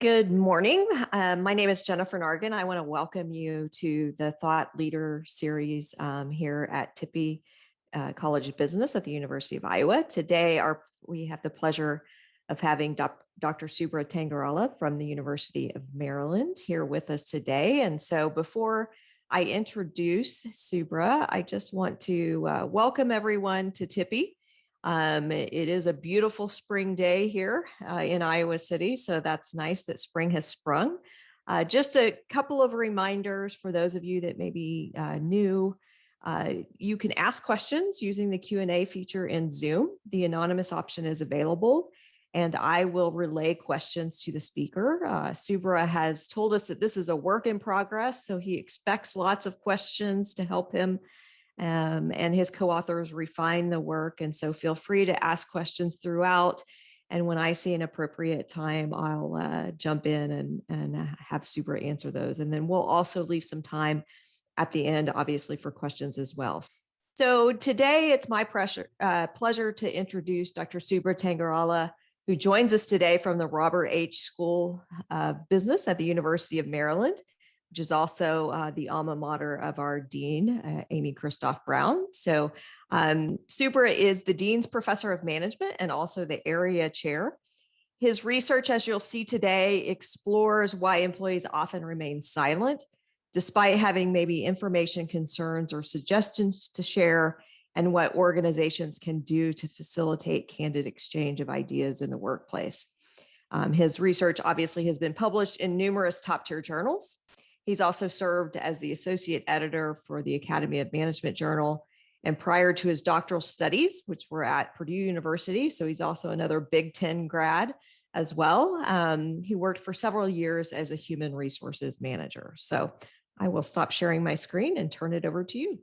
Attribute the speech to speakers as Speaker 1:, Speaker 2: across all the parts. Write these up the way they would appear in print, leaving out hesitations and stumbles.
Speaker 1: Good morning. My name is Jennifer Nargan. I want to welcome you to the Thought Leader series here at Tippie College of Business at the University of Iowa. Today, we have the pleasure of having Dr. Subra Tangirala from the University of Maryland here with us today. And so before I introduce Subra, I just want to welcome everyone to Tippie. It is a beautiful spring day here in Iowa City, so that's nice that spring has sprung. Just a couple of reminders for those of you that may be new. You can ask questions using the Q&A feature in Zoom. The anonymous option is available, and I will relay questions to the speaker. Subra has told us that this is a work in progress, so he expects lots of questions to help him and his co-authors refine the work. And so feel free to ask questions throughout. And when I see an appropriate time, I'll jump in and have Subra answer those. And then we'll also leave some time at the end, obviously, for questions as well. So today it's my pleasure to introduce Dr. Subra Tangirala, who joins us today from the Robert H. School of Business at the University of Maryland, which is also the alma mater of our dean, Amy Christoph Brown. So Subra is the Dean's Professor of Management and also the area chair. His research, as you'll see today, explores why employees often remain silent, despite having maybe information concerns or suggestions to share, and what organizations can do to facilitate candid exchange of ideas in the workplace. His research obviously has been published in numerous top-tier journals. He's also served as the associate editor for the Academy of Management Journal. And prior to his doctoral studies, which were at Purdue University, so he's also another Big Ten grad as well, he worked for several years as a human resources manager. So I will stop sharing my screen and turn it over to you.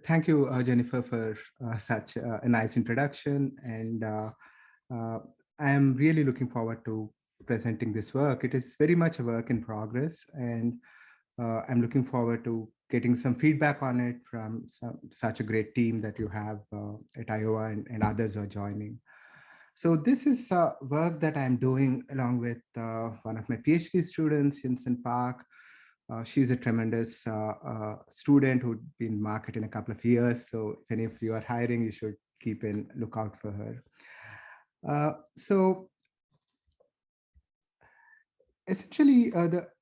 Speaker 2: Thank you, Jennifer, for such a nice introduction. And I am really looking forward to presenting this work. It is very much a work in progress, and I'm looking forward to getting some feedback on it from such a great team that you have at Iowa and others who are joining. So this is work that I'm doing along with one of my PhD students, Yunsen Park. She's a tremendous student who'd been marketed in a couple of years. So if any of you are hiring, you should keep a lookout for her. So essentially,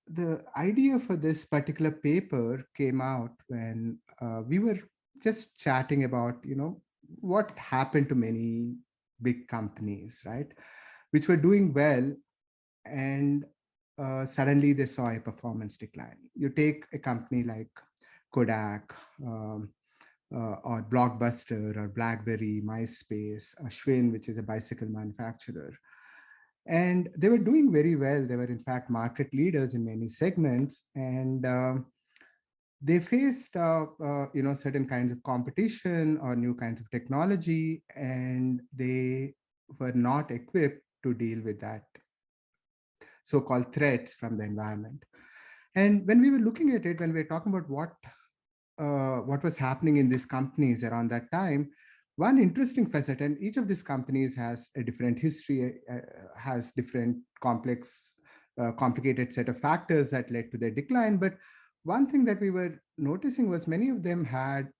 Speaker 2: the idea for this particular paper came out when we were just chatting about, what happened to many big companies, right, which were doing well, and suddenly they saw a performance decline. You take a company like Kodak or Blockbuster or BlackBerry, MySpace, Schwinn, which is a bicycle manufacturer. And they were doing very well. They were, in fact, market leaders in many segments. And they faced, certain kinds of competition or new kinds of technology, and they were not equipped to deal with that so-called threats from the environment. And when we were looking at it, when we were talking about what was happening in these companies around that time, one interesting facet, and each of these companies has a different history, has different complex, complicated set of factors that led to their decline. But one thing that we were noticing was many of them had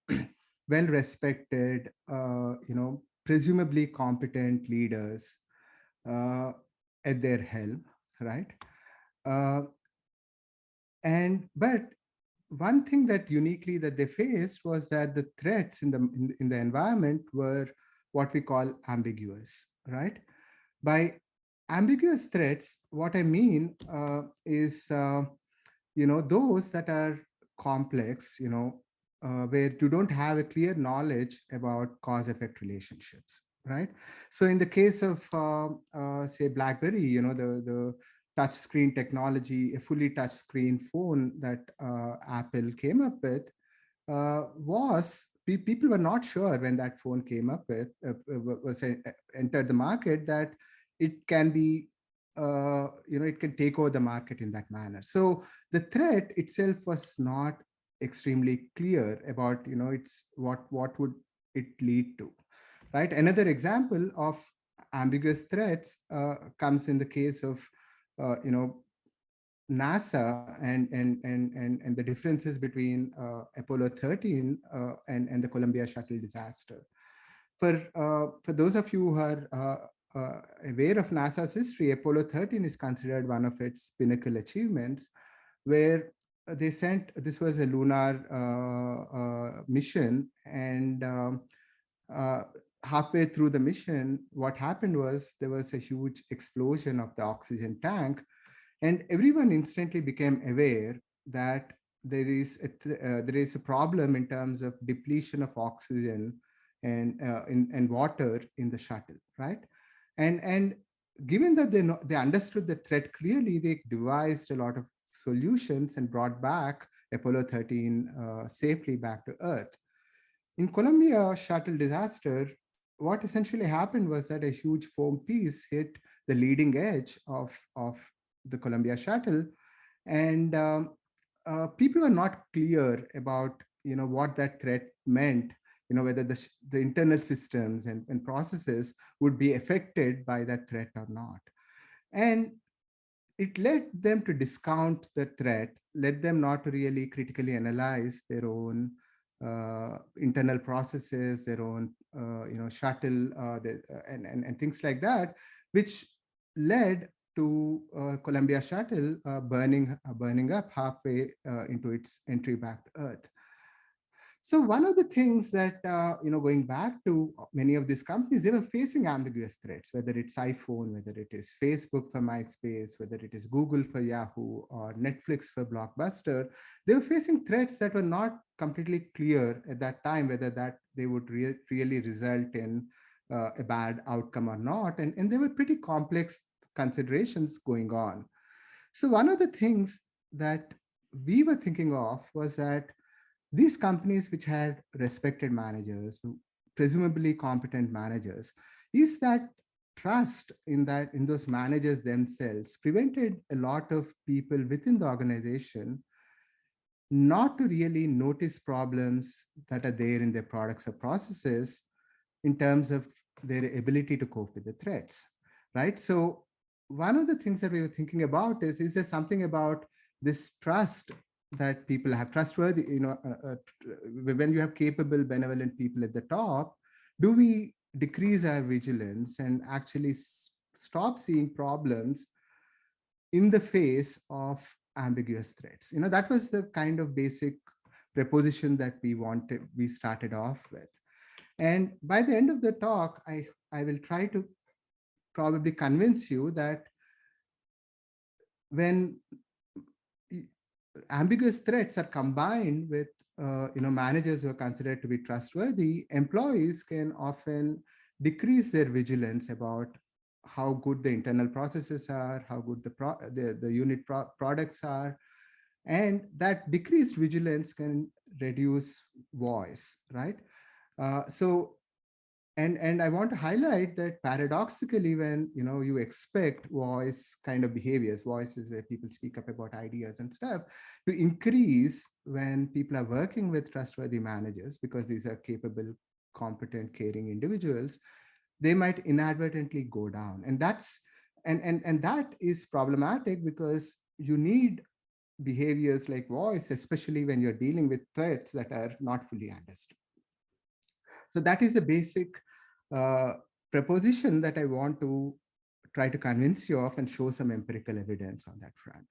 Speaker 2: well-respected, presumably competent leaders at their helm, right? But one thing that uniquely that they faced was that the threats in the environment were what we call ambiguous, right? By ambiguous threats, what I mean is, those that are complex, where you don't have a clear knowledge about cause-effect relationships, right? So in the case of, say, BlackBerry, the touch screen technology, a fully touch screen phone that Apple came up with, people were not sure when that phone came up with, entered the market, that it can be, it can take over the market in that manner. So the threat itself was not extremely clear about, it's what would it lead to, right? Another example of ambiguous threats comes in the case of, NASA and the differences between Apollo 13 and the Columbia shuttle disaster. For those of you who are aware of NASA's history, Apollo 13 is considered one of its pinnacle achievements, where they sent, this was a lunar mission, and uh, halfway through the mission, what happened was there was a huge explosion of the oxygen tank, and everyone instantly became aware that there is a problem in terms of depletion of oxygen and water in the shuttle, right? And given that they understood the threat clearly, they devised a lot of solutions and brought back Apollo 13 safely back to Earth. In Columbia shuttle disaster, what essentially happened was that a huge foam piece hit the leading edge of the Columbia shuttle, and people were not clear about what that threat meant, whether the internal systems and processes would be affected by that threat or not. And it led them to discount the threat, led them not to really critically analyze their own internal processes, their own shuttle, and things like that, which led to Columbia shuttle burning up halfway into its entry back to Earth. So one of the things that, going back to many of these companies, they were facing ambiguous threats, whether it's iPhone, whether it is Facebook for MySpace, whether it is Google for Yahoo or Netflix for Blockbuster. They were facing threats that were not completely clear at that time, whether that they would really result in a bad outcome or not. And there were pretty complex considerations going on. So one of the things that we were thinking of was that these companies which had respected managers, presumably competent managers, is that trust in those managers themselves prevented a lot of people within the organization not to really notice problems that are there in their products or processes in terms of their ability to cope with the threats, right? So one of the things that we were thinking about is there something about this trust that people have, trustworthy, when you have capable, benevolent people at the top, do we decrease our vigilance and actually stop seeing problems in the face of ambiguous threats? That was the kind of basic proposition that we started off with. And by the end of the talk, I will try to probably convince you that when ambiguous threats are combined with managers who are considered to be trustworthy, employees can often decrease their vigilance about how good the internal processes are, how good the unit products are, and that decreased vigilance can reduce voice, right? So and I want to highlight that paradoxically, when you expect voice kind of behaviors, voices where people speak up about ideas and stuff, to increase when people are working with trustworthy managers, because these are capable, competent, caring individuals, they might inadvertently go down. And that is problematic, because you need behaviors like voice, especially when you're dealing with threats that are not fully understood. So that is the basic uh, proposition that I want to try to convince you of and show some empirical evidence on that front,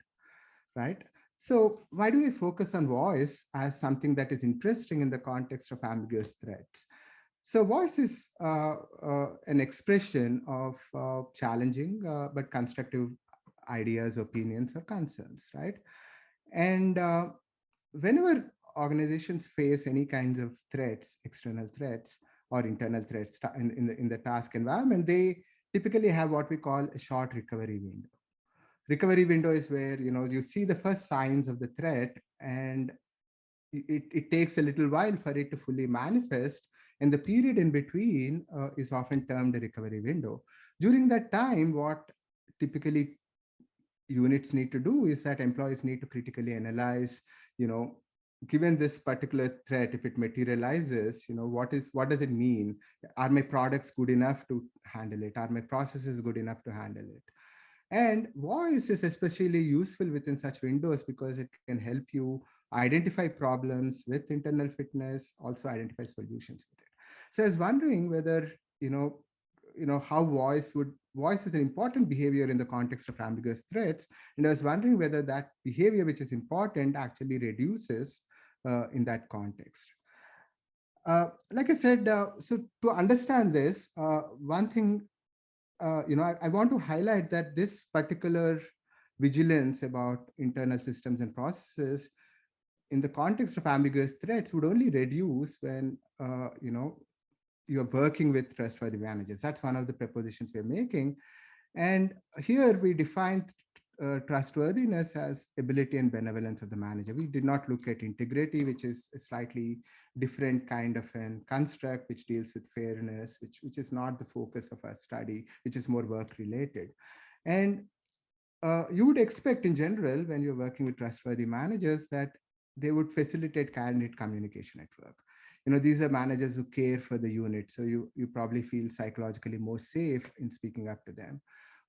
Speaker 2: right? So why do we focus on voice as something that is interesting in the context of ambiguous threats? So voice is an expression of challenging but constructive ideas, opinions, or concerns, right? And whenever organizations face any kinds of threats, external threats or internal threats in the task environment, they typically have what we call a short recovery window. Recovery window is where you see the first signs of the threat, and it takes a little while for it to fully manifest, and the period in between is often termed a recovery window. During that time, what typically units need to do is that employees need to critically analyze, given this particular threat, if it materializes, what does it mean? Are my products good enough to handle it? Are my processes good enough to handle it? And voice is especially useful within such windows because it can help you identify problems with internal fitness, also identify solutions with it. So I was wondering whether, how voice is an important behavior in the context of ambiguous threats. And I was wondering whether that behavior, which is important, actually reduces in that context. Like I said, so to understand this, one thing, I want to highlight that this particular vigilance about internal systems and processes in the context of ambiguous threats would only reduce when, you're working with trustworthy managers. That's one of the propositions we're making. And here we define trustworthiness as ability and benevolence of the manager. We did not look at integrity, which is a slightly different kind of an construct, which deals with fairness, which is not the focus of our study, which is more work related. And you would expect in general, when you're working with trustworthy managers, that they would facilitate candid communication at work. These are managers who care for the unit. So you probably feel psychologically more safe in speaking up to them.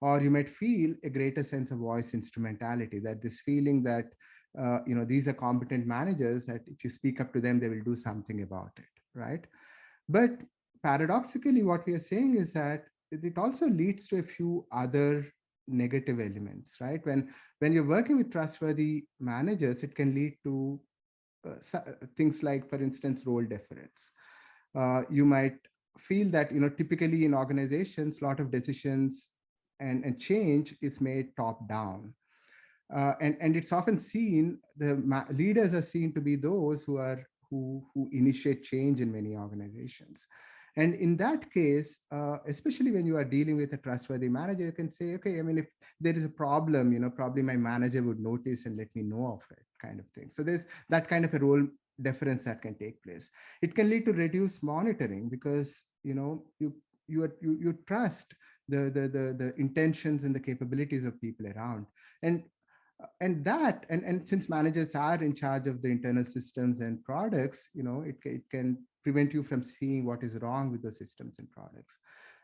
Speaker 2: Or you might feel a greater sense of voice instrumentality, that this feeling that, these are competent managers, that if you speak up to them, they will do something about it, right? But paradoxically, what we are saying is that it also leads to a few other negative elements, right? When you're working with trustworthy managers, it can lead to things like, for instance, role deference. You might feel that, typically in organizations, a lot of decisions and change is made top down. And it's often seen, leaders are seen to be those who initiate change in many organizations. And in that case, especially when you are dealing with a trustworthy manager, you can say, okay, I mean, if there is a problem, probably my manager would notice and let me know of it, kind of thing. So there's that kind of a role deference that can take place. It can lead to reduced monitoring because, you trust the intentions and the capabilities of people around. And since managers are in charge of the internal systems and products, it can prevent you from seeing what is wrong with the systems and products.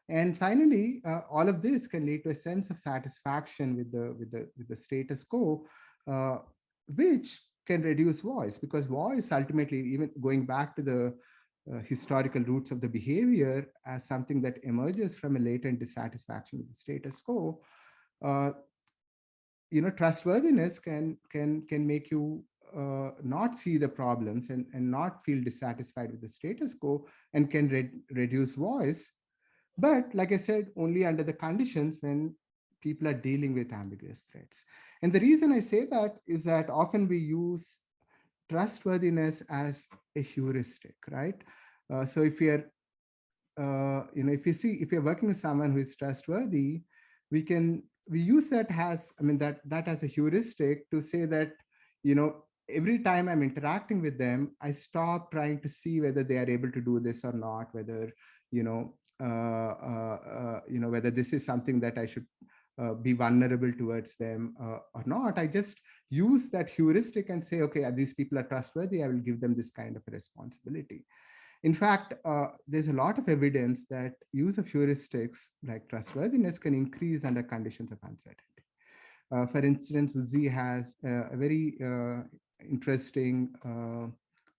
Speaker 2: And finally, all of this can lead to a sense of satisfaction with the status quo, uh, which can reduce voice, because voice ultimately, even going back to the historical roots of the behavior as something that emerges from a latent dissatisfaction with the status quo, uh, trustworthiness can make you not see the problems and not feel dissatisfied with the status quo, and can reduce voice. But like I said, only under the conditions when people are dealing with ambiguous threats. And the reason I say that is that often we use trustworthiness as a heuristic, right? So if you're if you're working with someone who is trustworthy, we use that as, that as a heuristic to say that, every time I'm interacting with them, I stop trying to see whether they are able to do this or not, whether, whether this is something that I should be vulnerable towards them or not. I just use that heuristic and say, okay, these people are trustworthy, I will give them this kind of a responsibility. In fact, there's a lot of evidence that use of heuristics like trustworthiness can increase under conditions of uncertainty. For instance, Uzi has a very interesting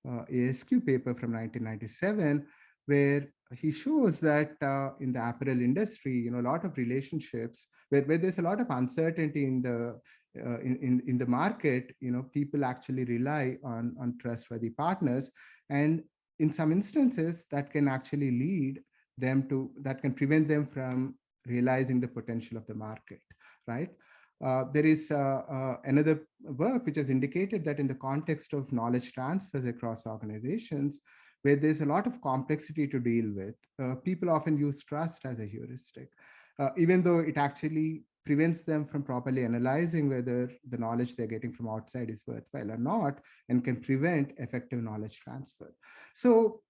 Speaker 2: ASQ paper from 1997, where he shows that in the apparel industry, a lot of relationships where there's a lot of uncertainty in the market, people actually rely on trustworthy partners. And in some instances, that can actually lead them to, that can prevent them from realizing the potential of the market, right? There is another work which has indicated that in the context of knowledge transfers across organizations, where there's a lot of complexity to deal with, people often use trust as a heuristic, even though it actually prevents them from properly analyzing whether the knowledge they're getting from outside is worthwhile or not, and can prevent effective knowledge transfer. So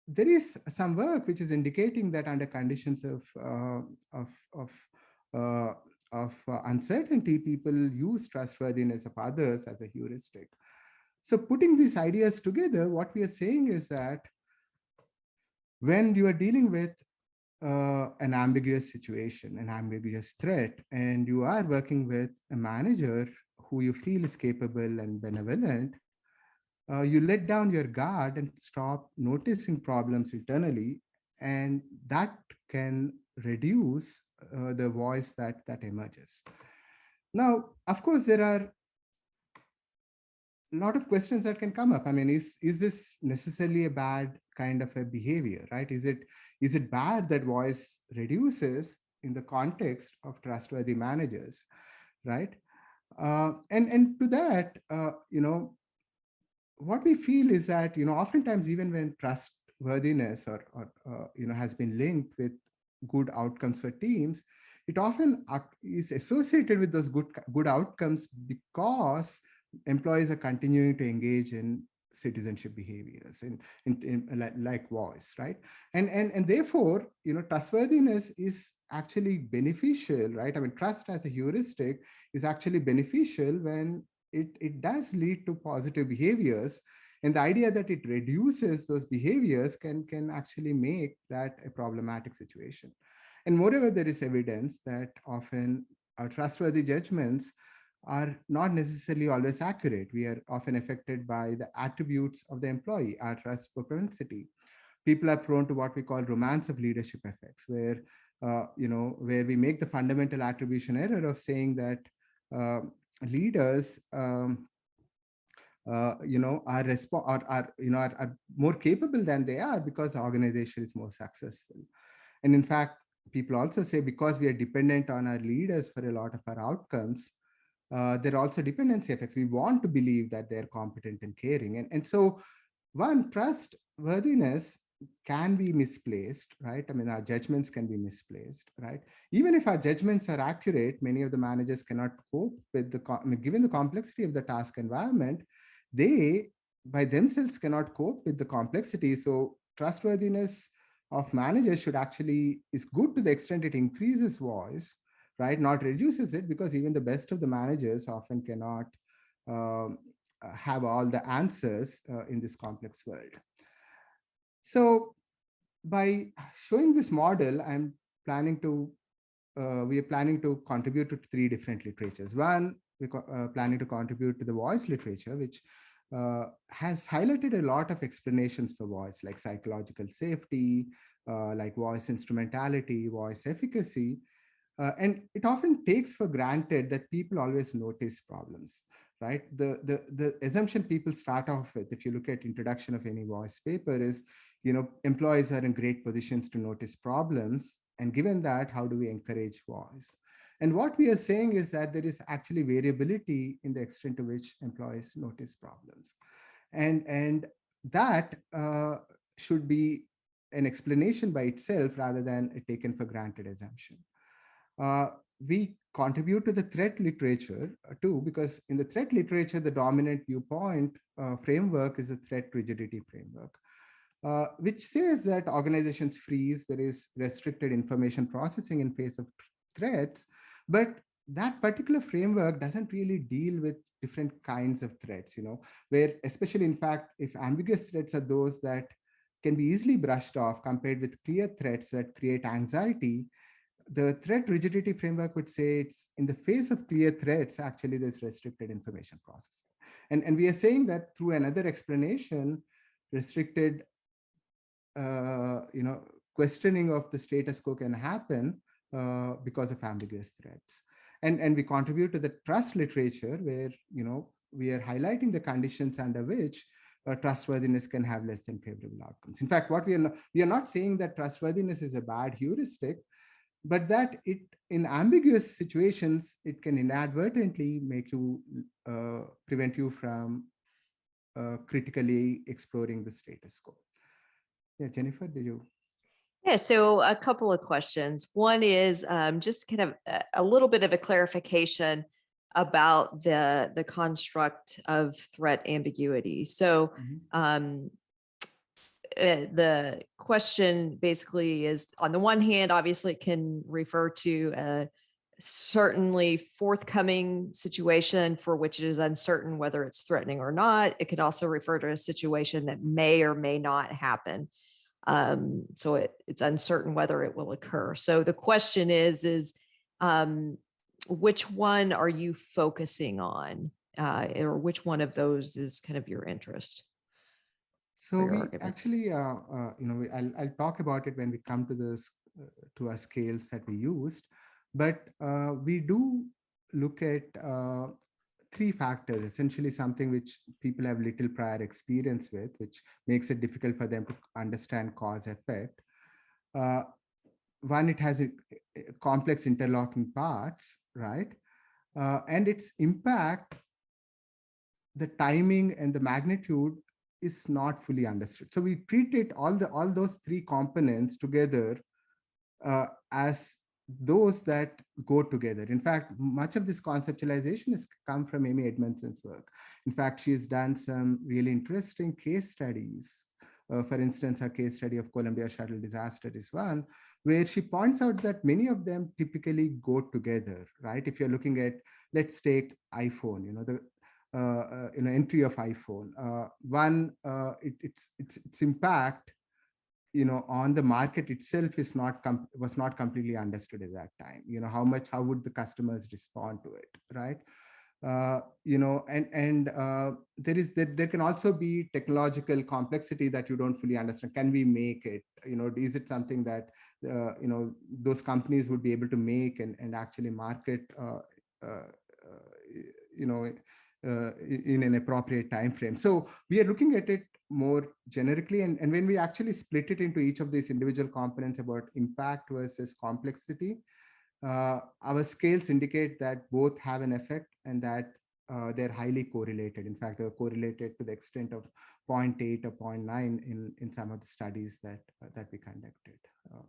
Speaker 2: there is some work which is indicating that under conditions uh, of uncertainty, people use trustworthiness of others as a heuristic. So putting these ideas together, what we are saying is that when you are dealing with an ambiguous situation, an ambiguous threat, and you are working with a manager who you feel is capable and benevolent, you let down your guard and stop noticing problems internally, and that can reduce the voice that emerges. Now, of course, there are a lot of questions that can come up. I mean, is this necessarily a bad kind of a behavior, right? Is it bad that voice reduces in the context of trustworthy managers, right? And to that, what we feel is that, oftentimes even when trustworthiness or has been linked with good outcomes for teams, it often is associated with those good outcomes because employees are continuing to engage in citizenship behaviors like voice, right? And therefore, trustworthiness is actually beneficial, right? I mean, trust as a heuristic is actually beneficial when it does lead to positive behaviors, and the idea that it reduces those behaviors can actually make that a problematic situation. And moreover, there is evidence that often our trustworthy judgments are not necessarily always accurate. We are often affected by the attributes of the employee, our trust propensity. People are prone to what we call romance of leadership effects, where we make the fundamental attribution error of saying that uh, leaders are more capable than they are because the organization is more successful. And in fact, people also say because we are dependent on our leaders for a lot of our outcomes, there are also dependency effects. We want to believe that they're competent and caring. And so one, trustworthiness can be misplaced, right? I mean, our judgments can be misplaced, right? Even if our judgments are accurate, many of the managers cannot cope with given the complexity of the task environment, they by themselves cannot cope with the complexity. So trustworthiness of managers is good to the extent it increases voice, right? Not reduces it, because even the best of the managers often cannot um, have all the answers in this complex world. So by showing this model, we are planning to contribute to three different literatures. One, we're planning to contribute to the voice literature, which has highlighted a lot of explanations for voice, like psychological safety, like voice instrumentality, voice efficacy. And it often takes for granted that people always notice problems, right? The assumption people start off with, if you look at introduction of any voice paper, is, employees are in great positions to notice problems. And given that, how do we encourage voice? And what we are saying is that there is actually variability in the extent to which employees notice problems. And that should be an explanation by itself rather than a taken for granted assumption. Uh, we contribute to the threat literature too, because in the threat literature, the dominant viewpoint framework is the threat rigidity framework, which says that organizations freeze, there is restricted information processing in face of threats, but that particular framework doesn't really deal with different kinds of threats, where especially, in fact, if ambiguous threats are those that can be easily brushed off compared with clear threats that create anxiety, the threat rigidity framework would say it's in the face of clear threats, actually there's restricted information processing. And we are saying that through another explanation, restricted questioning of the status quo can happen because of ambiguous threats. And we contribute to the trust literature, where we are highlighting the conditions under which trustworthiness can have less than favorable outcomes. In fact, what we are not saying that trustworthiness is a bad heuristic, but that in ambiguous situations, it can inadvertently prevent you from critically exploring the status quo. Yeah, Jennifer, did you?
Speaker 1: Yeah, so a couple of questions. One is just kind of a little bit of a clarification about the construct of threat ambiguity. So the question basically is, on the one hand, obviously it can refer to certainly forthcoming situation for which it is uncertain whether it's threatening or not. It could also refer to a situation that may or may not happen. So it's uncertain whether it will occur. So the question is um, which one are you focusing on, or which one of those is kind of your interest
Speaker 2: So
Speaker 1: for your
Speaker 2: we
Speaker 1: arguments?
Speaker 2: actually, I'll talk about it when we come to this, to our scales that we used, but we do look at three factors, essentially something which people have little prior experience with, which makes it difficult for them to understand cause effect. Uh, One, it has a complex interlocking parts, right? And its impact, the timing and the magnitude is not fully understood. So we treat it all those three components together as those that go together. In fact, much of this conceptualization has come from Amy Edmondson's work. In fact, she's done some really interesting case studies. For instance, her case study of Columbia shuttle disaster is one where she points out that many of them typically go together, right? If you're looking at, let's take iPhone, the entry of iPhone. One, its impact, on the market itself is was not completely understood at that time. How would the customers respond to it, right? There can also be technological complexity that you don't fully understand. Can we make it? Is it something that those companies would be able to make and actually market uh, you know in an appropriate time frame? So we are looking at it more generically, and when we actually split it into each of these individual components about impact versus complexity, our scales indicate that both have an effect and that they're highly correlated. In fact, they're correlated to the extent of 0.8 or 0.9 in some of the studies that we conducted.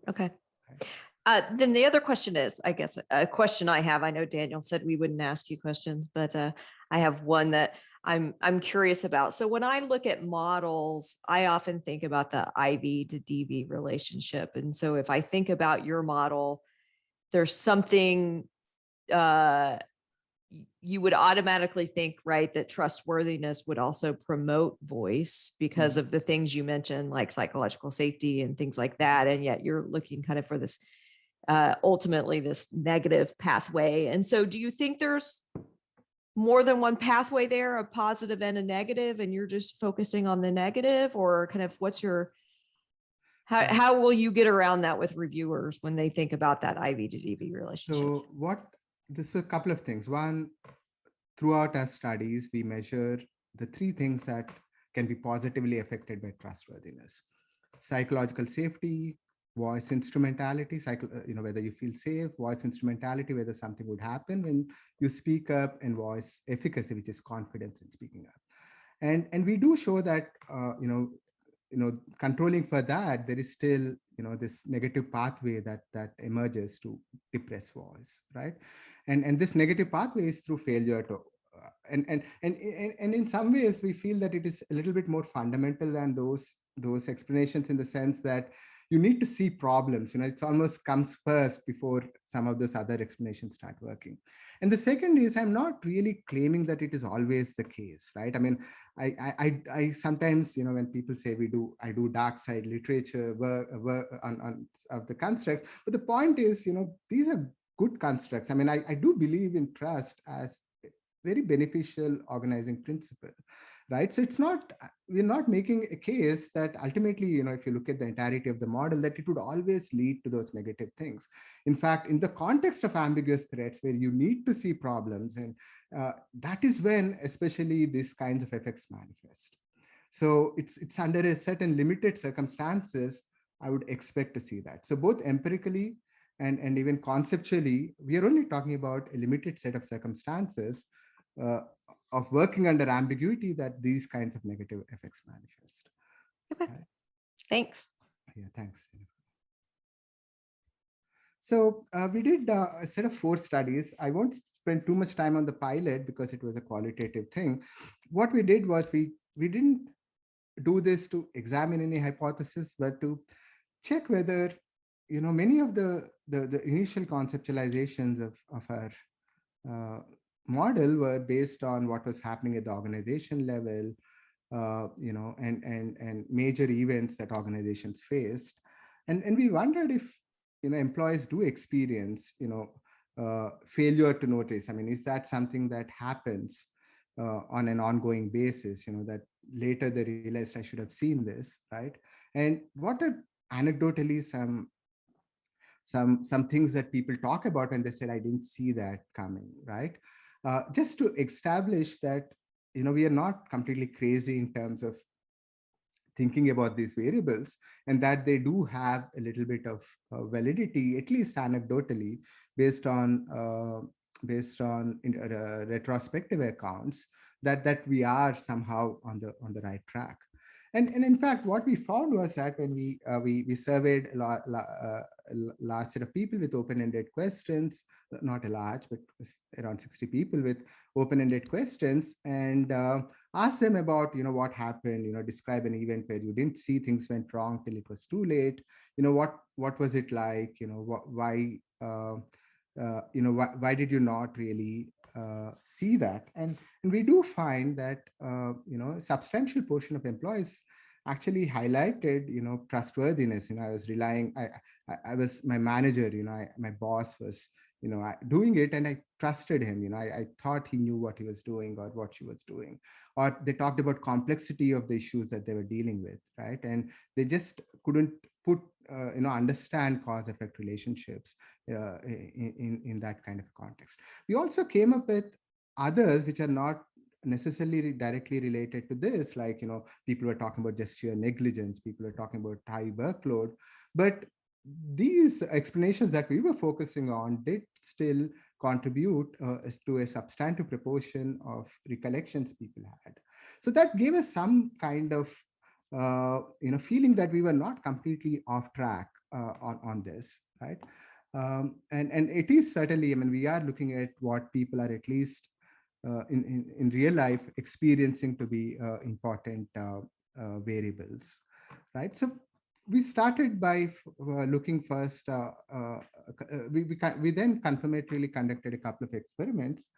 Speaker 1: Okay.
Speaker 2: Right.
Speaker 1: Then the other question is, I guess, a question I have. I know Daniel said we wouldn't ask you questions, but I have one that I'm curious about. So when I look at models, I often think about the IV to DV relationship. And so if I think about your model, there's something you would automatically think, right, that trustworthiness would also promote voice because of the things you mentioned, like psychological safety and things like that. And yet you're looking kind of for this ultimately this negative pathway. And so do you think there's more than one pathway there, a positive and a negative, and you're just focusing on the negative, or kind of what's your, how will you get around that with reviewers when they think about that IV to DV relationship?
Speaker 2: So this is a couple of things. One, throughout our studies, we measure the three things that can be positively affected by trustworthiness: psychological safety, voice instrumentality, whether you feel safe, voice instrumentality, whether something would happen when you speak up, and voice efficacy, which is confidence in speaking up. And we do show that controlling for that, there is still this negative pathway that emerges to depress voice, right? And this negative pathway is through failure to and in some ways we feel that it is a little bit more fundamental than those explanations, in the sense that you need to see problems. It almost comes first before some of those other explanations start working. And the second is, I'm not really claiming that it is always the case, right? I mean, I sometimes, when people say I do dark side literature work on of the constructs, but the point is, these are good constructs. I mean, I do believe in trust as a very beneficial organizing principle, right? So we're not making a case that ultimately, if you look at the entirety of the model, that it would always lead to those negative things. In fact, in the context of ambiguous threats, where you need to see problems, and that is when especially these kinds of effects manifest. So it's under a certain limited circumstances, I would expect to see that. So both empirically and even conceptually, we are only talking about a limited set of circumstances uh, of working under ambiguity that these kinds of negative effects manifest.
Speaker 1: Okay.
Speaker 2: Right?
Speaker 1: Thanks.
Speaker 2: Yeah, thanks. So we did a set of 4 studies. I won't spend too much time on the pilot because it was a qualitative thing. What we did was we didn't do this to examine any hypothesis, but to check whether many of the initial conceptualizations of our uh, model were based on what was happening at the organization level, and major events that organizations faced. And we wondered if, employees do experience, failure to notice. I mean, is that something that happens on an ongoing basis, that later they realized I should have seen this, right? And what are anecdotally some things that people talk about when they said I didn't see that coming, right? Just to establish that, we are not completely crazy in terms of thinking about these variables, and that they do have a little bit of validity, at least anecdotally, based on retrospective accounts, that we are somehow on the right track. And in fact, what we found was that when we surveyed a large set of people with open-ended questions, not a large, but around 60 people with open-ended questions, and ask them about, what happened, describe an event where you didn't see things went wrong till it was too late. What was it like, why why did you not really see that? And we do find that a substantial portion of employees actually highlighted, trustworthiness. I was relying, I was my manager, my boss was, doing it, and I trusted him. I thought he knew what he was doing or what she was doing. Or they talked about complexity of the issues that they were dealing with, right? And they just couldn't put understand cause effect relationships in that kind of context. We also came up with others which are not necessarily directly related to this, like, people were talking about just sheer negligence, people are talking about high workload, but these explanations that we were focusing on did still contribute to a substantive proportion of recollections people had. So that gave us some kind of feeling that we were not completely off track on this, right? And it is certainly, I mean, we are looking at what people are at least in real life experiencing to be important variables, right? So we started by looking first, we then confirmatorily conducted a couple of experiments.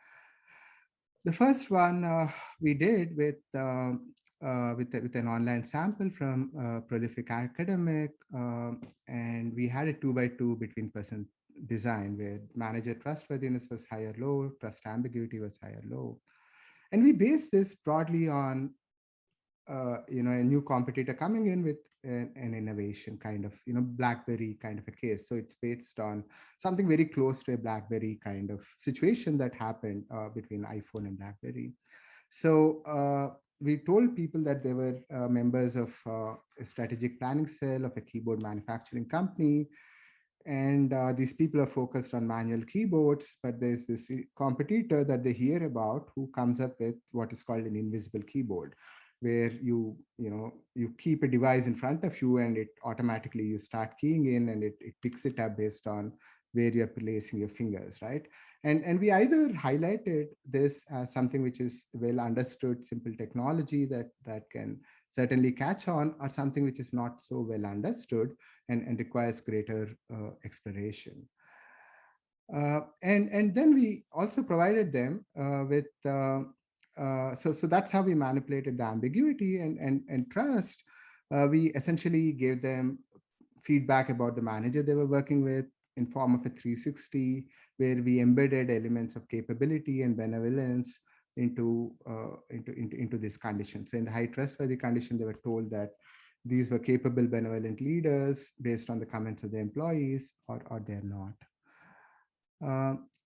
Speaker 2: The first one we did with an online sample from prolific academic, and we had a 2x2 between person design where manager trustworthiness was higher low, trust ambiguity was higher low. And we based this broadly on a new competitor coming in with an innovation kind of, BlackBerry kind of a case. So it's based on something very close to a BlackBerry kind of situation that happened between iPhone and BlackBerry. So we told people that they were members of a strategic planning cell of a keyboard manufacturing company. And these people are focused on manual keyboards, but there's this competitor that they hear about who comes up with what is called an invisible keyboard, where you keep a device in front of you and it automatically you start keying in, and it picks it up based on where you're placing your fingers, right? And we either highlighted this as something which is well understood, simple technology that can certainly catch on, or something which is not so well understood and requires greater exploration. And then we also provided them with so that's how we manipulated the ambiguity and trust. We essentially gave them feedback about the manager they were working with in form of a 360, where we embedded elements of capability and benevolence into this condition. So in the high trustworthy condition, they were told that these were capable, benevolent leaders based on the comments of the employees, or they're not.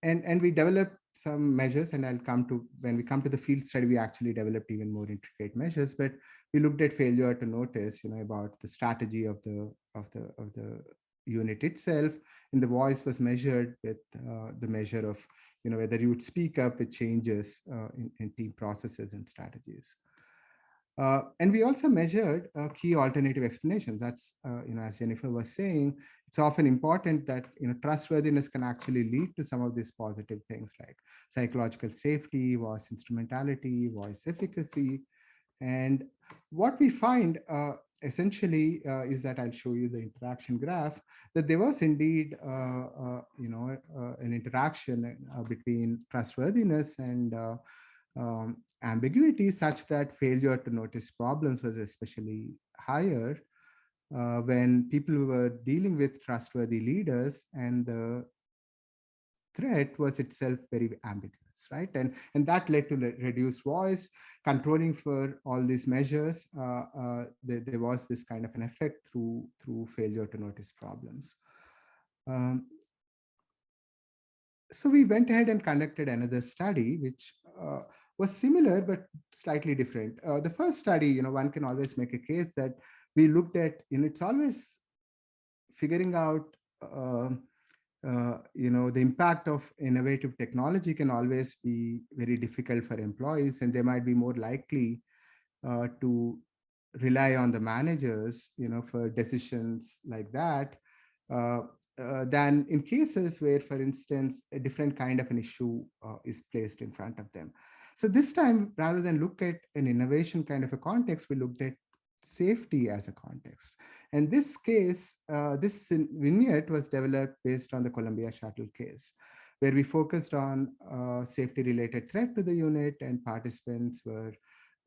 Speaker 2: And we developed some measures, and I'll come to, when we come to the field study, we actually developed even more intricate measures, but we looked at failure to notice, about the strategy of the unit itself, and the voice was measured with the measure of, whether you would speak up with changes in team processes and strategies. And we also measured key alternative explanations. That's, as Jennifer was saying, it's often important that, trustworthiness can actually lead to some of these positive things like psychological safety, voice instrumentality, voice efficacy. And what we find essentially is that I'll show you the interaction graph, that there was indeed an interaction between trustworthiness and ambiguity, such that failure to notice problems was especially higher when people were dealing with trustworthy leaders, and the threat was itself very ambiguous, right? And that led to reduced voice, controlling for all these measures. There was this kind of an effect through failure to notice problems. Um, so we went ahead and conducted another study, which was similar but slightly different. The first study, one can always make a case that we looked at, it's always figuring out the impact of innovative technology can always be very difficult for employees, and they might be more likely to rely on the managers, for decisions like that, uh, than in cases where, for instance, a different kind of an issue is placed in front of them. So this time, rather than look at an innovation kind of a context, we looked at safety as a context. And this case, this vignette was developed based on the Columbia Shuttle case, where we focused on safety-related threat to the unit, and participants were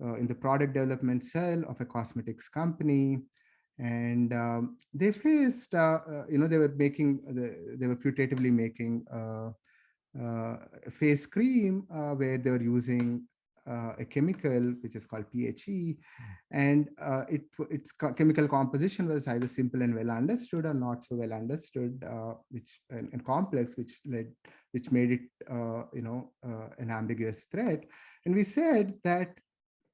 Speaker 2: in the product development cell of a cosmetics company. And they faced, they were making, they were putatively making face cream where they were using a chemical which is called PHE, and its chemical composition was either simple and well understood or not so well understood, which and complex, which made it an ambiguous threat. And we said that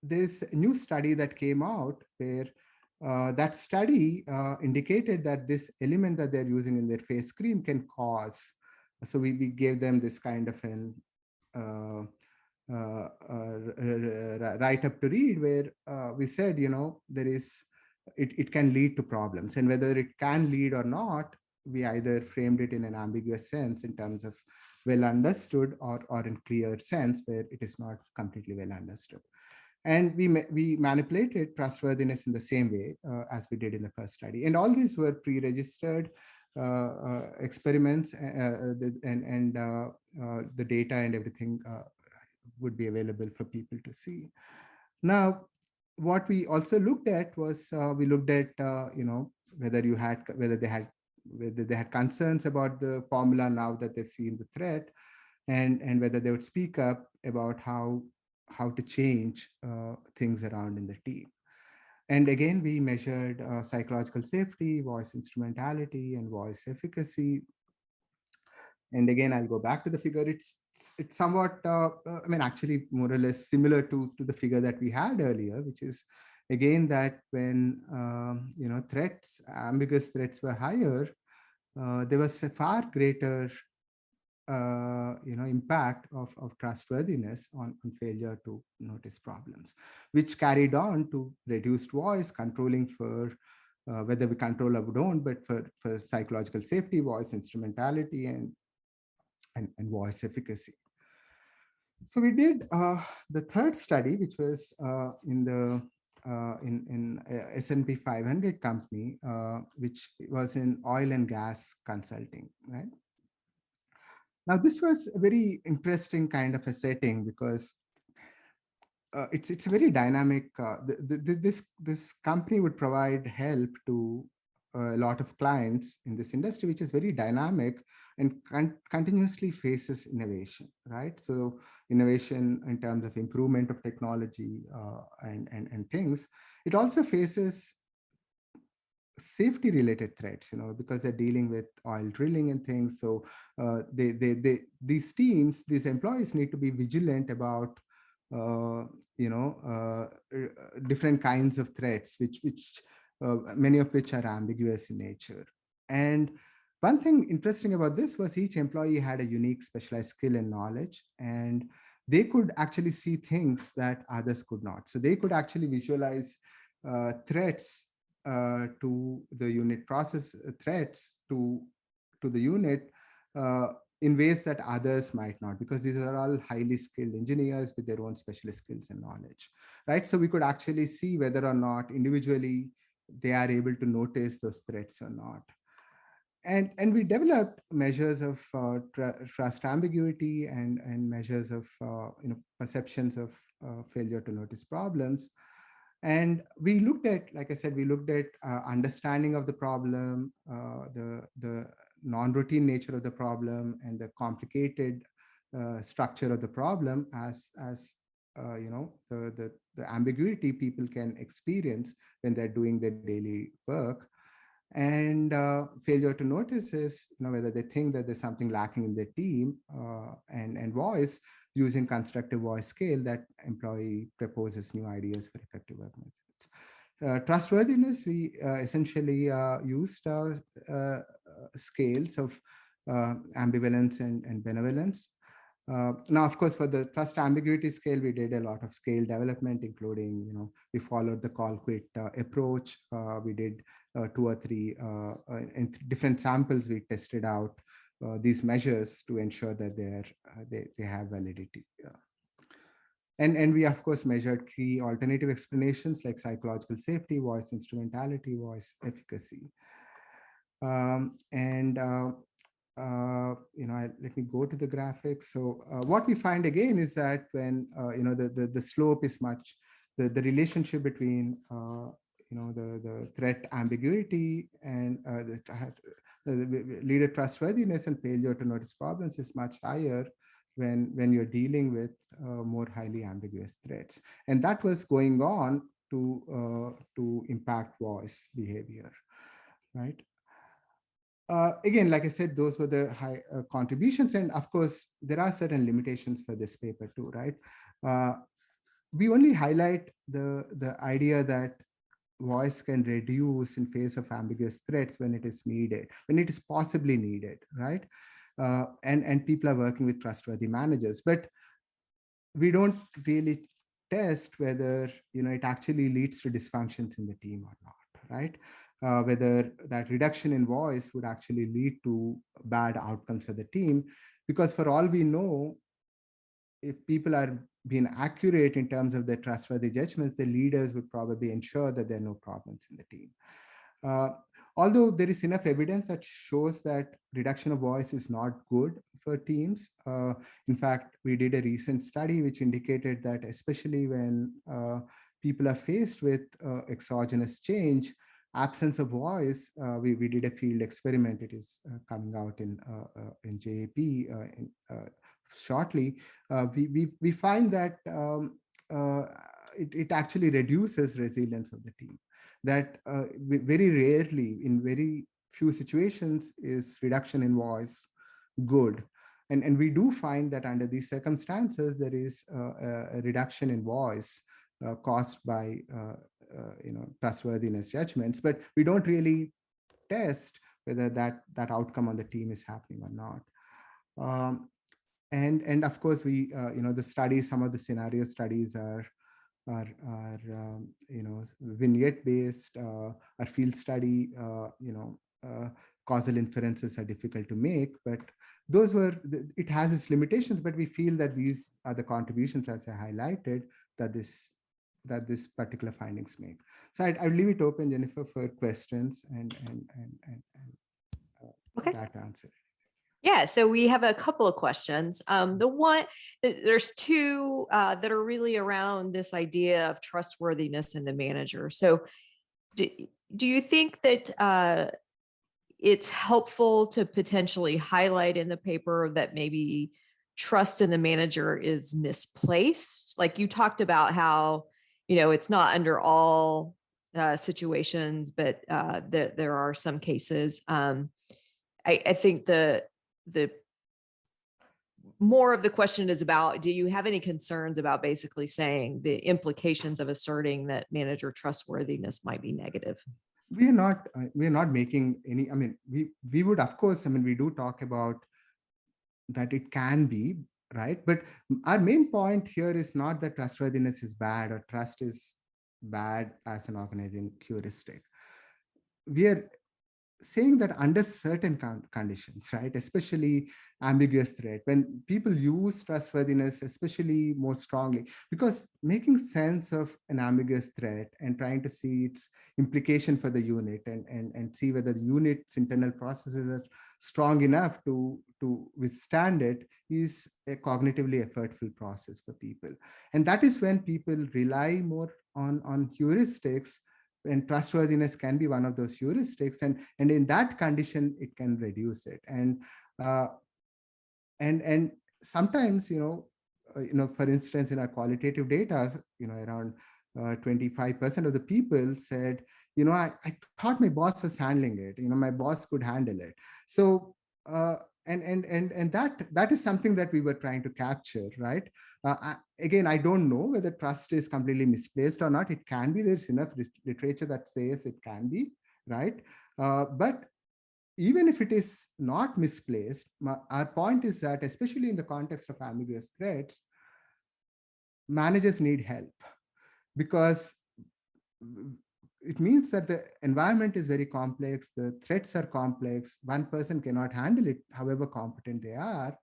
Speaker 2: there's a new study that came out where that study indicated that this element that they're using in their face cream can cause. So we gave them this kind of an write up to read, where we said, there is, it can lead to problems, and whether it can lead or not, we either framed it in an ambiguous sense in terms of well understood, or in clear sense where it is not completely well understood. And we manipulated trustworthiness in the same way as we did in the first study. And all these were pre-registered experiments, and the data and everything would be available for people to see. Now, what we also looked at was we looked at whether they had concerns about the formula now that they've seen the threat, and whether they would speak up about how to change things around in the team. And again, we measured psychological safety, voice instrumentality, and voice efficacy. And again, I'll go back to the figure. It's somewhat, actually more or less similar to the figure that we had earlier, which is again that when threats, ambiguous threats were higher, there was a far greater impact of trustworthiness on failure to notice problems, which carried on to reduced voice, controlling for whether we control or don't, but for psychological safety, voice instrumentality, and voice efficacy. So we did the third study, which was in the S&P 500 company, which was in oil and gas consulting, right? Now, this was a very interesting kind of a setting because it's a very dynamic. This company would provide help to a lot of clients in this industry, which is very dynamic and continuously faces innovation, right? So innovation in terms of improvement of technology and things. It also faces safety related threats, because they're dealing with oil drilling and things. So these teams, these employees need to be vigilant about different kinds of threats, which many of which are ambiguous in nature. And one thing interesting about this was each employee had a unique specialized skill and knowledge, and they could actually see things that others could not. So they could actually visualize threats to the unit, process threats to the unit in ways that others might not, because these are all highly skilled engineers with their own specialist skills and knowledge, right? So we could actually see whether or not individually they are able to notice those threats or not. And we developed measures of trust ambiguity and measures of perceptions of failure to notice problems. And we looked at, like I said, we looked at understanding of the problem, the non-routine nature of the problem, and the complicated structure of the problem as the ambiguity people can experience when they're doing their daily work. And failure to notice is, whether they think that there's something lacking in their team, and voice, using constructive voice scale that employee proposes new ideas for effective work methods. Trustworthiness, we essentially used scales of ambivalence and benevolence. Now, of course, for the trust ambiguity scale, we did a lot of scale development, including, we followed the call quit approach. We did 2 or 3 in different samples. We tested out these measures to ensure that they have validity. And we, of course, measured key alternative explanations like psychological safety, voice instrumentality, voice efficacy. Let me go to the graphics. So what we find again is that when the slope is much, the relationship between the threat ambiguity and the leader trustworthiness and failure to notice problems is much higher when you're dealing with more highly ambiguous threats, and that was going on to impact voice behavior, right? Again, like I said, those were the high contributions. And of course, there are certain limitations for this paper too, right? We only highlight the idea that voice can reduce in face of ambiguous threats when it is needed, when it is possibly needed, right? And people are working with trustworthy managers, but we don't really test whether it actually leads to dysfunctions in the team or not, right? Whether that reduction in voice would actually lead to bad outcomes for the team, because for all we know, if people are being accurate in terms of their trustworthy judgments, the leaders would probably ensure that there are no problems in the team. Although there is enough evidence that shows that reduction of voice is not good for teams. In fact, we did a recent study which indicated that especially when people are faced with exogenous change, absence of voice, we did a field experiment. It is coming out in JAP shortly. We find that it actually reduces resilience of the team. That very rarely, in very few situations, is reduction in voice good. And we do find that under these circumstances, there is a reduction in voice caused by trustworthiness judgments, but we don't really test whether that outcome on the team is happening or not. And of course, we the studies, some of the scenario studies are vignette based, or field study. Causal inferences are difficult to make, but those were it has its limitations. But we feel that these are the contributions, as I highlighted, that this particular findings make. So I'd leave it open, Jennifer, for questions and
Speaker 1: Okay.
Speaker 2: that answer.
Speaker 1: Yeah, so we have a couple of questions. There's 2 that are really around this idea of trustworthiness in the manager. So do you think that it's helpful to potentially highlight in the paper that maybe trust in the manager is misplaced? Like you talked about how, it's not under all situations, but there are some cases. I think the more of the question is about, do you have any concerns about basically saying the implications of asserting that manager trustworthiness might be negative?
Speaker 2: We are not making any, we would, of course, we do talk about that it can be, right? But our main point here is not that trustworthiness is bad or trust is bad as an organizing heuristic. We are saying that under certain conditions, right, especially ambiguous threat, when people use trustworthiness, especially more strongly, because making sense of an ambiguous threat and trying to see its implication for the unit and see whether the unit's internal processes are strong enough to withstand it is a cognitively effortful process for people. And that is when people rely more on heuristics, and trustworthiness can be one of those heuristics, and in that condition it can reduce it. Uh, and sometimes, for instance, in our qualitative data, around 25% of the people said, I thought my boss was handling it, my boss could handle it. So uh, and that is something that we were trying to capture, right? Again, I don't know whether trust is completely misplaced or not. It can be. There's enough literature that says it can be, right? But even if it is not misplaced, our point is that, especially in the context of ambiguous threats, managers need help, because it means that the environment is very complex, the threats are complex, one person cannot handle it, however competent they are.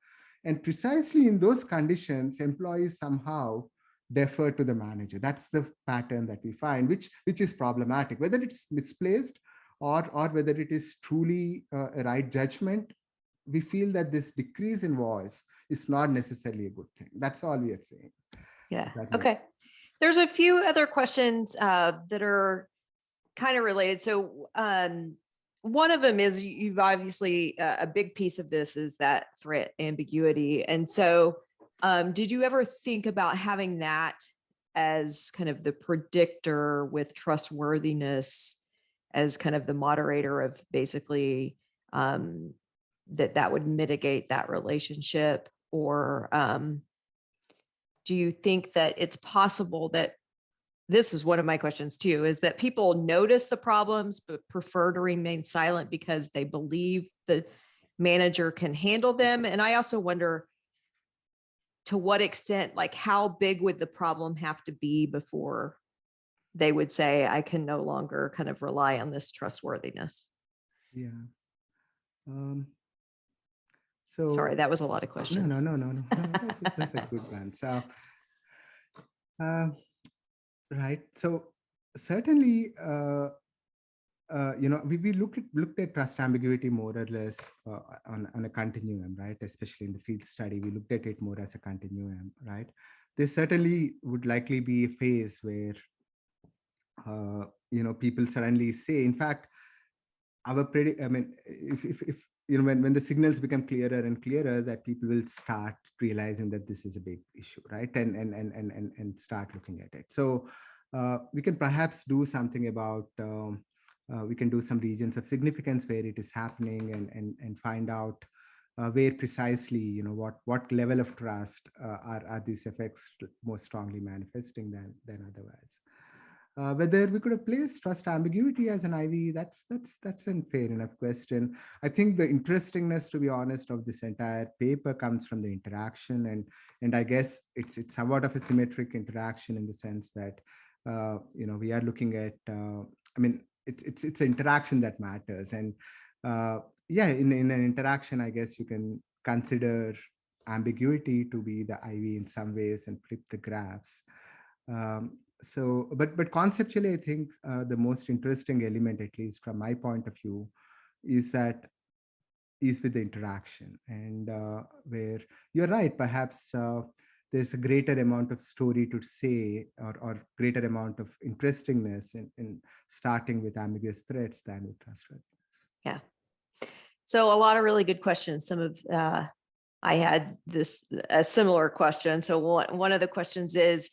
Speaker 2: And precisely in those conditions, employees somehow defer to the manager. That's the pattern that we find, which is problematic, whether it's misplaced or whether it is truly a right judgment. We feel that this decrease in voice is not necessarily a good thing. That's all we are saying.
Speaker 1: Yeah.
Speaker 2: That makes
Speaker 1: Okay.
Speaker 2: sense.
Speaker 1: There's a few other questions that are kind of related. So one of them is, you've obviously, a big piece of this is that threat ambiguity. And so did you ever think about having that as kind of the predictor with trustworthiness, as kind of the moderator of basically that would mitigate that relationship? Or do you think that it's possible that, this is one of my questions too, is that people notice the problems but prefer to remain silent because they believe the manager can handle them? And I also wonder, to what extent, like how big would the problem have to be before they would say, I can no longer kind of rely on this trustworthiness?
Speaker 2: Yeah. Um, so
Speaker 1: Sorry, that was a lot of
Speaker 2: no, no,
Speaker 1: questions.
Speaker 2: no, no, no, no. That's a good one. So, uh, right. So certainly, we looked at trust ambiguity more or less on a continuum, right? Especially in the field study, we looked at it more as a continuum, right? There certainly would likely be a phase where people suddenly say, in fact, I mean, if when the signals become clearer and clearer, that people will start realizing that this is a big issue, right? And start looking at it. So we can perhaps do something about we can do some regions of significance where it is happening, and find out where precisely, what level of trust are these effects more strongly manifesting than otherwise. Whether we could have placed trust ambiguity as an IV, that's a fair enough question. I think the interestingness, to be honest, of this entire paper comes from the interaction, and I guess it's somewhat of a symmetric interaction, in the sense that we are looking at. I mean, it's interaction that matters, and yeah, in an interaction, I guess you can consider ambiguity to be the IV in some ways and flip the graphs. But conceptually, I think the most interesting element, at least from my point of view, is with the interaction, and where you're right, perhaps there's a greater amount of story to say, or greater amount of interestingness in starting with ambiguous threats than with trustworthiness.
Speaker 1: Yeah. So a lot of really good questions. Some of I had a similar question. So one of the questions is,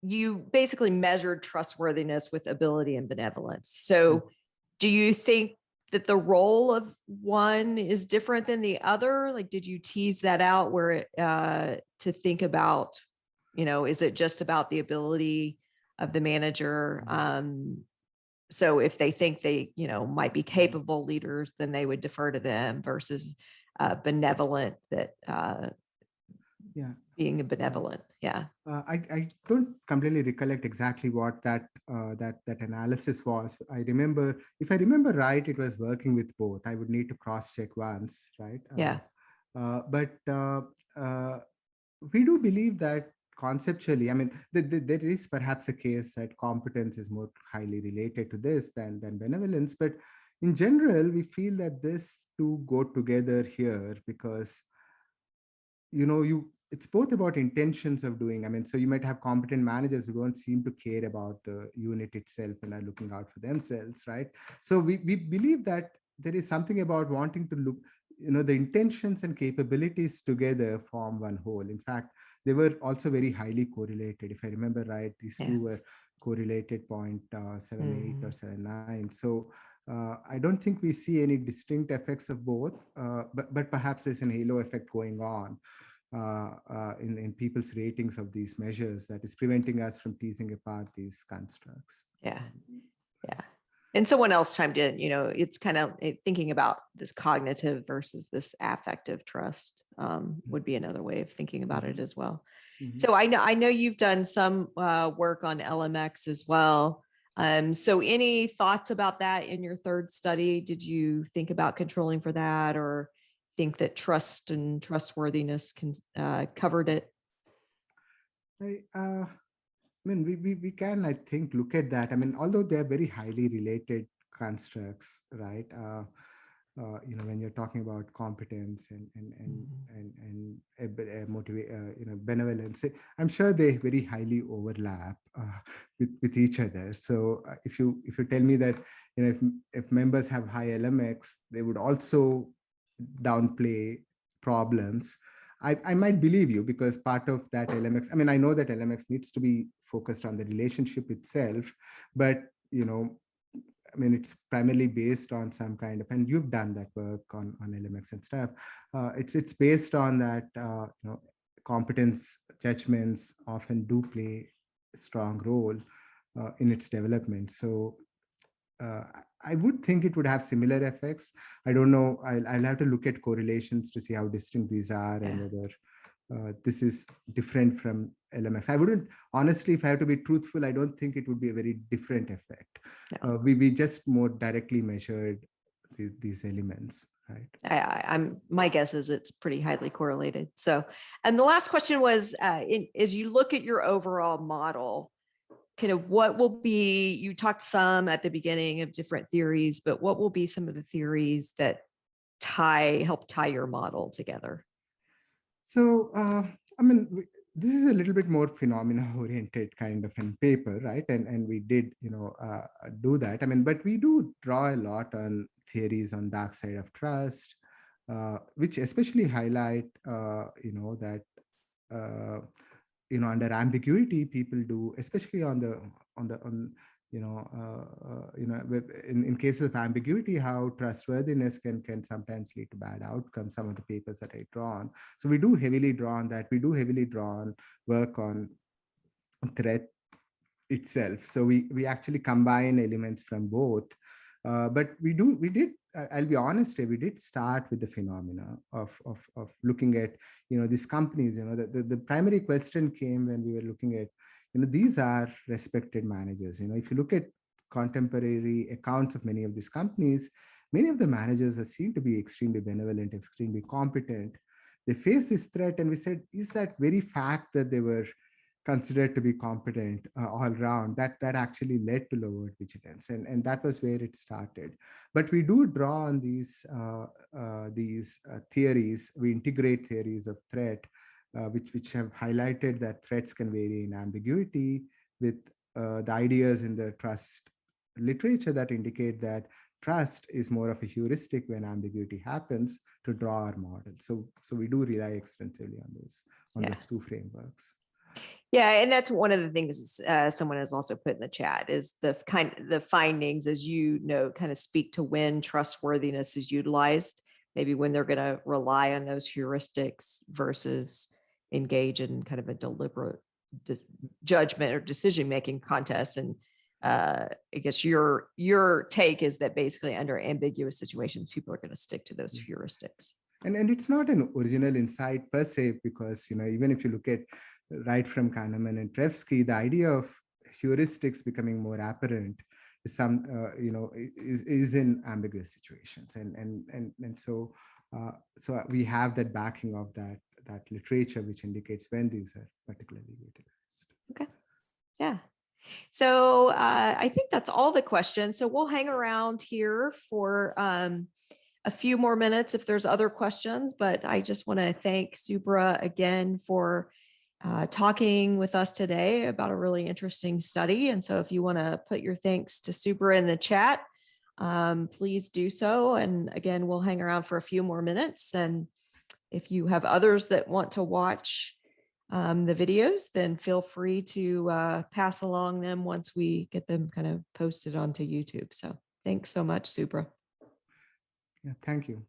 Speaker 1: you basically measured trustworthiness with ability and benevolence. So do you think that the role of one is different than the other? Like, did you tease that out where to think about, is it just about the ability of the manager? So if they think they, might be capable leaders, then they would defer to them, versus benevolent that
Speaker 2: Yeah.
Speaker 1: Being benevolent. Yeah.
Speaker 2: I don't completely recollect exactly what that analysis was. I remember, if I remember right, it was working with both. I would need to cross check once, right?
Speaker 1: Yeah.
Speaker 2: But we do believe that conceptually, I mean, there is perhaps a case that competence is more highly related to this than benevolence, but in general, we feel that this two go together here because you it's both about intentions of doing. I mean, so you might have competent managers who don't seem to care about the unit itself and are looking out for themselves, right? So we believe that there is something about wanting to look, the intentions and capabilities together form one whole. In fact, they were also very highly correlated. If I remember right, these
Speaker 1: Yeah.
Speaker 2: two were correlated 0.78 or 79. So I don't think we see any distinct effects of both, but perhaps there's an halo effect going on in people's ratings of these measures that is preventing us from teasing apart these constructs.
Speaker 1: Yeah. Yeah. And someone else chimed in, it's kind of thinking about this cognitive versus this affective trust would be another way of thinking about it as well.
Speaker 2: Mm-hmm.
Speaker 1: So I know you've done some work on LMX as well. So any thoughts about that in your third study? Did you think about controlling for that, or think that trust and trustworthiness covered it?
Speaker 2: I mean, we can, I think, look at that. I mean, although they're very highly related constructs, right? When you're talking about competence and benevolence, I'm sure they very highly overlap with each other. So if you tell me that if members have high LMX, they would also downplay problems. I might believe you, because part of that LMX, I mean, I know that LMX needs to be focused on the relationship itself, but I mean, it's primarily based on some kind of, and you've done that work on LMX and stuff. It's based on that, competence judgments often do play a strong role in its development. So I would think it would have similar effects. I don't know. I'll have to look at correlations to see how distinct these are and whether this is different from LMX. I wouldn't, honestly, if I have to be truthful, I don't think it would be a very different effect.
Speaker 1: No.
Speaker 2: We just more directly measured these elements, right?
Speaker 1: My guess is it's pretty highly correlated. So, and the last question was, as you look at your overall model, kind of what will be, you talked some at the beginning of different theories, but what will be some of the theories that help tie your model together?
Speaker 2: So, I mean, this is a little bit more phenomena-oriented kind of in paper, right? And we did, do that. I mean, but we do draw a lot on theories on dark side of trust, which especially highlight, that under ambiguity, people do, especially in cases of ambiguity, how trustworthiness can sometimes lead to bad outcomes. Some of the papers that I draw on. So we do heavily draw on that. We do heavily draw on work on threat itself. So we actually combine elements from both. But we did, I'll be honest here, we did start with the phenomena of looking at, these companies. The primary question came when we were looking at, these are respected managers. If you look at contemporary accounts of many of these companies, many of the managers were seen to be extremely benevolent, extremely competent. They faced this threat, and we said, is that very fact that they were considered to be competent all round, that actually led to lowered vigilance, and that was where it started. But we do draw on these theories. We integrate theories of threat, which have highlighted that threats can vary in ambiguity, with the ideas in the trust literature that indicate that trust is more of a heuristic when ambiguity happens, to draw our model. So we do rely extensively on those two frameworks.
Speaker 1: Yeah, and that's one of the things someone has also put in the chat, is the findings, as you know, kind of speak to when trustworthiness is utilized, maybe when they're going to rely on those heuristics versus engage in kind of a deliberate judgment or decision-making contest. And I guess your take is that basically under ambiguous situations, people are going to stick to those heuristics.
Speaker 2: And it's not an original insight per se, because even if you look at right from Kahneman and Tversky, the idea of heuristics becoming more apparent is is in ambiguous situations, and so we have that backing of that literature which indicates when these are particularly utilized.
Speaker 1: Okay. Yeah. So I think that's all the questions. So we'll hang around here for a few more minutes if there's other questions, but I just want to thank Subra again for talking with us today about a really interesting study. And so if you want to put your thanks to Subra in the chat, please do so. And again, we'll hang around for a few more minutes. And if you have others that want to watch the videos, then feel free to pass along them once we get them kind of posted onto YouTube. So thanks so much, Subra.
Speaker 2: Yeah, thank you.